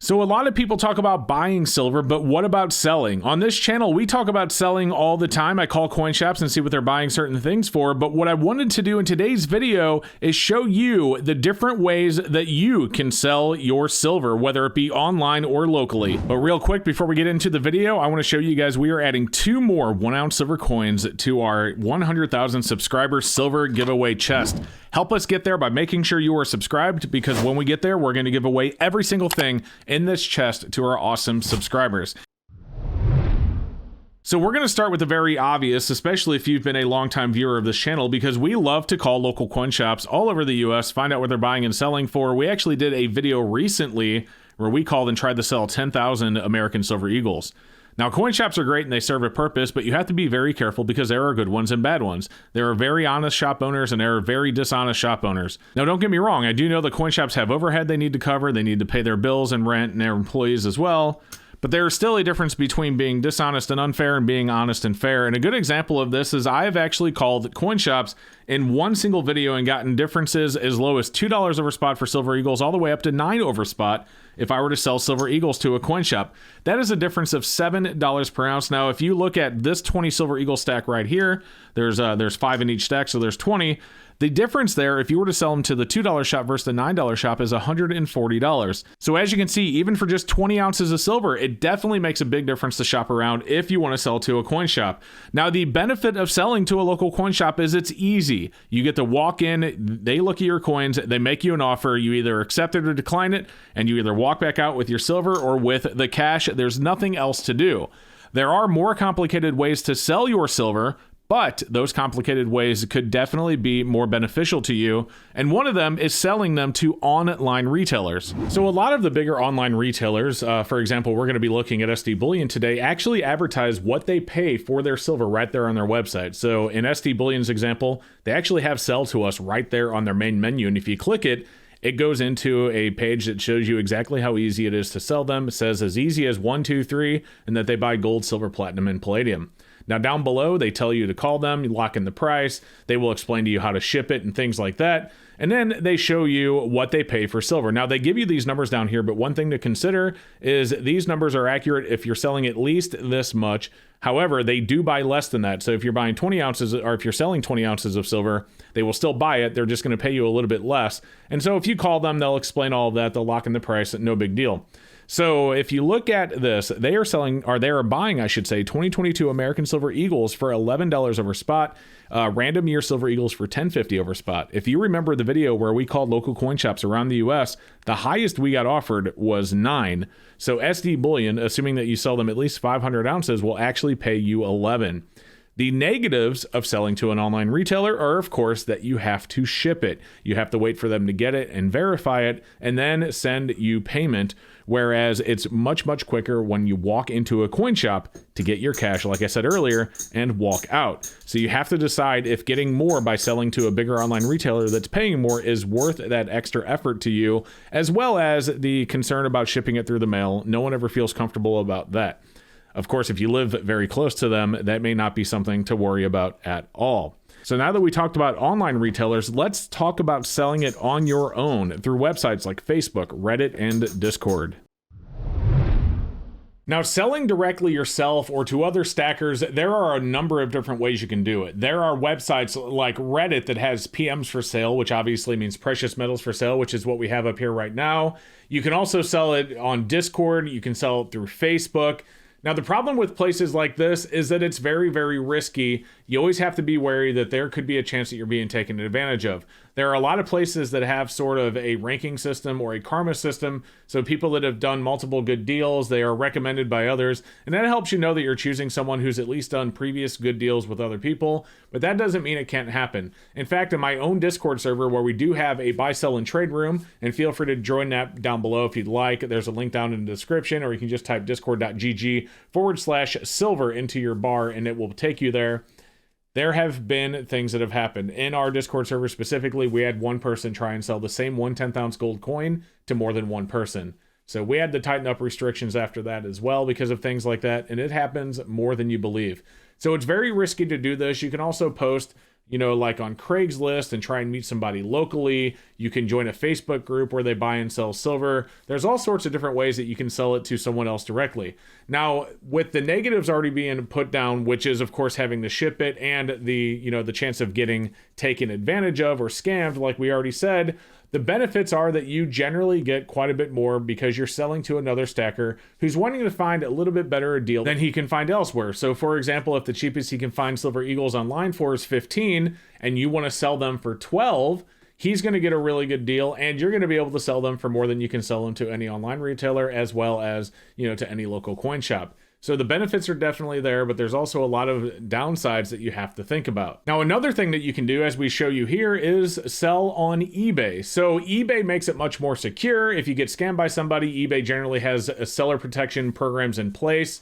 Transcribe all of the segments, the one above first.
So a lot of people talk about buying silver, but what about selling? On this channel, we talk about selling all the time. I call coin shops and see what they're buying certain things for. But what I wanted to do in today's video is show you the different ways that you can sell your silver, whether it be online or locally. But real quick, before we get into the video, I want to show you guys we are adding 2 more 1-ounce silver coins to our 100,000 subscriber silver giveaway chest. Help us get there by making sure you are subscribed, because when we get there, we're going to give away every single thing in this chest to our awesome subscribers. So we're going to start with the very obvious, especially if you've been a longtime viewer of this channel, because we love to call local coin shops all over the US, find out what they're buying and selling for. We actually did a video recently where we called and tried to sell 10,000 American Silver Eagles. Now, coin shops are great and they serve a purpose, but you have to be very careful because there are good ones and bad ones. There are very honest shop owners and there are very dishonest shop owners. Now, don't get me wrong. I do know the coin shops have overhead they need to cover. They need to pay their bills and rent and their employees as well. But there is still a difference between being dishonest and unfair and being honest and fair. And a good example of this is I have actually called coin shops in one single video and gotten differences as low as $2 over spot for Silver Eagles all the way up to $9 over spot if I were to sell Silver Eagles to a coin shop. That is a difference of $7 per ounce. Now, if you look at this 20 Silver Eagle stack right here, there's 5 in each stack, so there's 20. The difference there, if you were to sell them to the $2 shop versus the $9 shop, is $140. So as you can see, even for just 20 ounces of silver, it definitely makes a big difference to shop around if you want to sell to a coin shop. Now, the benefit of selling to a local coin shop is it's easy. You get to walk in, they look at your coins, they make you an offer, you either accept it or decline it, and you either walk back out with your silver or with the cash. There's nothing else to do. There are more complicated ways to sell your silver, but those complicated ways could definitely be more beneficial to you. And one of them is selling them to online retailers. So a lot of the bigger online retailers, for example, we're going to be looking at SD Bullion today, actually advertise what they pay for their silver right there on their website. So in SD Bullion's example, they actually have sell to us right there on their main menu. And if you click it, it goes into a page that shows you exactly how easy it is to sell them. It says as easy as 1, 2, 3, and that they buy gold, silver, platinum, and palladium. Now down below, they tell you to call them, you lock in the price, they will explain to you how to ship it and things like that. And then they show you what they pay for silver. Now they give you these numbers down here, but one thing to consider is these numbers are accurate if you're selling at least this much. However, they do buy less than that. So if you're buying 20 ounces, or if you're selling 20 ounces of silver, they will still buy it. They're just going to pay you a little bit less. And so if you call them, they'll explain all of that. They'll lock in the price, no big deal. So if you look at this, they are buying, I should say, 2022 American Silver Eagles for $11 over spot, random year Silver Eagles for $10.50 over spot. If you remember the video where we called local coin shops around the US, the highest we got offered was 9. So SD Bullion, assuming that you sell them at least 500 ounces, will actually pay you 11. The negatives of selling to an online retailer are, of course, that you have to ship it. You have to wait for them to get it and verify it and then send you payment, whereas it's much, much quicker when you walk into a coin shop to get your cash, like I said earlier, and walk out. So you have to decide if getting more by selling to a bigger online retailer that's paying more is worth that extra effort to you, as well as the concern about shipping it through the mail. No one ever feels comfortable about that. Of course, if you live very close to them, that may not be something to worry about at all. So now that we talked about online retailers, let's talk about selling it on your own through websites like Facebook, Reddit, and Discord. Now, selling directly yourself or to other stackers, there are a number of different ways you can do it. There are websites like Reddit that has PMs for sale, which obviously means precious metals for sale, which is what we have up here right now. You can also sell it on Discord. You can sell it through Facebook. Now, the problem with places like this is that it's very, very risky. You always have to be wary that there could be a chance that you're being taken advantage of. There are a lot of places that have sort of a ranking system or a karma system. So people that have done multiple good deals, they are recommended by others. And that helps you know that you're choosing someone who's at least done previous good deals with other people. But that doesn't mean it can't happen. In fact, in my own Discord server where we do have a buy, sell, and trade room, and feel free to join that down below if you'd like. There's a link down in the description, or you can just type discord.gg/silver into your bar and it will take you there. There have been things that have happened. In our Discord server specifically, we had one person try and sell the same 1/10 ounce gold coin to more than one person. So we had to tighten up restrictions after that as well because of things like that. And it happens more than you believe. So it's very risky to do this. You can also post like on Craigslist and try and meet somebody locally. You can join a Facebook group where they buy and sell silver. There's all sorts of different ways that you can sell it to someone else directly. Now, with the negatives already being put down, which is of course having to ship it and the chance of getting taken advantage of or scammed, like we already said, the benefits are that you generally get quite a bit more because you're selling to another stacker who's wanting to find a little bit better a deal than he can find elsewhere. So for example, if the cheapest he can find Silver Eagles online for is 15 and you want to sell them for 12, he's going to get a really good deal and you're going to be able to sell them for more than you can sell them to any online retailer as well as, to any local coin shop. So the benefits are definitely there, but there's also a lot of downsides that you have to think about. Now, another thing that you can do, as we show you here, is sell on eBay. So eBay makes it much more secure. If you get scammed by somebody, eBay generally has seller protection programs in place,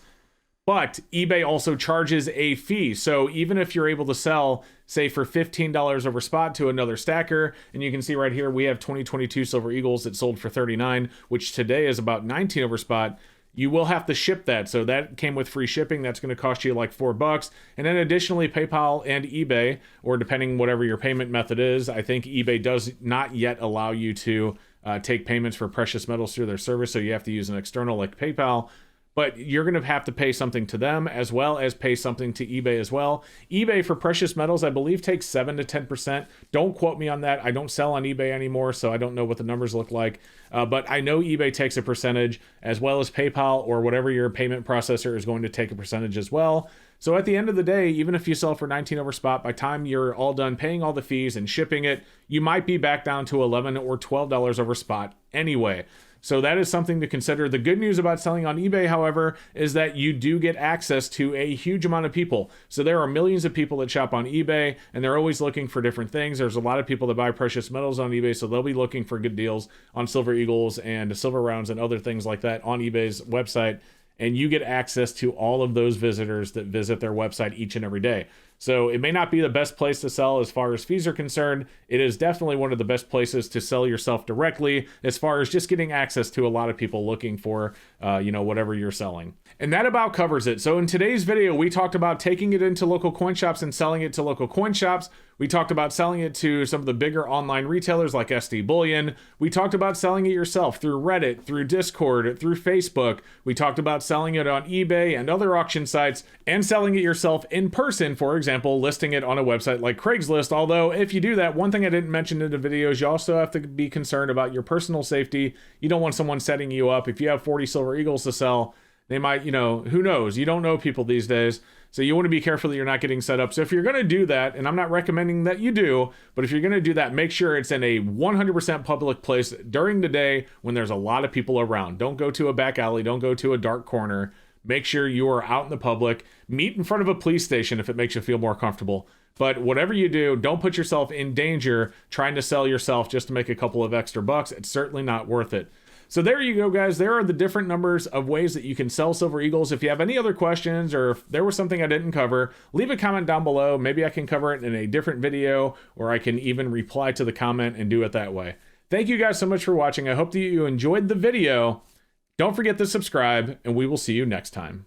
but eBay also charges a fee. So even if you're able to sell, say for $15 over spot to another stacker, and you can see right here, we have 2022 Silver Eagles that sold for 39, which today is about 19 over spot. You will have to ship that. So that came with free shipping. That's going to cost you like $4. And then additionally, PayPal and eBay, or depending whatever your payment method is, I think eBay does not yet allow you to take payments for precious metals through their service. So you have to use an external like PayPal. But you're going to have to pay something to them as well as pay something to eBay as well. eBay for precious metals, I believe, takes 7 to 10%. Don't quote me on that. I don't sell on eBay anymore, so I don't know what the numbers look like. But I know eBay takes a percentage as well as PayPal or whatever your payment processor is going to take a percentage as well. So at the end of the day, even if you sell for 19 over spot, by the time you're all done paying all the fees and shipping it, you might be back down to $11 or $12 over spot anyway. So that is something to consider. The good news about selling on eBay, however, is that you do get access to a huge amount of people. So there are millions of people that shop on eBay, and they're always looking for different things. There's a lot of people that buy precious metals on eBay, so they'll be looking for good deals on Silver Eagles and silver rounds and other things like that on eBay's website. And you get access to all of those visitors that visit their website each and every day. So it may not be the best place to sell as far as fees are concerned. It is definitely one of the best places to sell yourself directly as far as just getting access to a lot of people looking for, whatever you're selling. And that about covers it. So in today's video, we talked about taking it into local coin shops and selling it to local coin shops. We talked about selling it to some of the bigger online retailers like SD Bullion. We talked about selling it yourself through Reddit, through Discord, through Facebook. We talked about selling it on eBay and other auction sites and selling it yourself in person, for example, listing it on a website like Craigslist. Although if you do that, one thing I didn't mention in the video is you also have to be concerned about your personal safety. You don't want someone setting you up. If you have 40 Silver Eagles to sell, they might, who knows? You don't know people these days. So you want to be careful that you're not getting set up. So if you're going to do that, and I'm not recommending that you do, but if you're going to do that, make sure it's in a 100% public place during the day when there's a lot of people around. Don't go to a back alley. Don't go to a dark corner. Make sure you are out in the public. Meet in front of a police station if it makes you feel more comfortable. But whatever you do, don't put yourself in danger trying to sell yourself just to make a couple of extra bucks. It's certainly not worth it. So there you go, guys. There are the different numbers of ways that you can sell Silver Eagles. If you have any other questions or if there was something I didn't cover, leave a comment down below. Maybe I can cover it in a different video, or I can even reply to the comment and do it that way. Thank you guys so much for watching. I hope that you enjoyed the video. Don't forget to subscribe, and we will see you next time.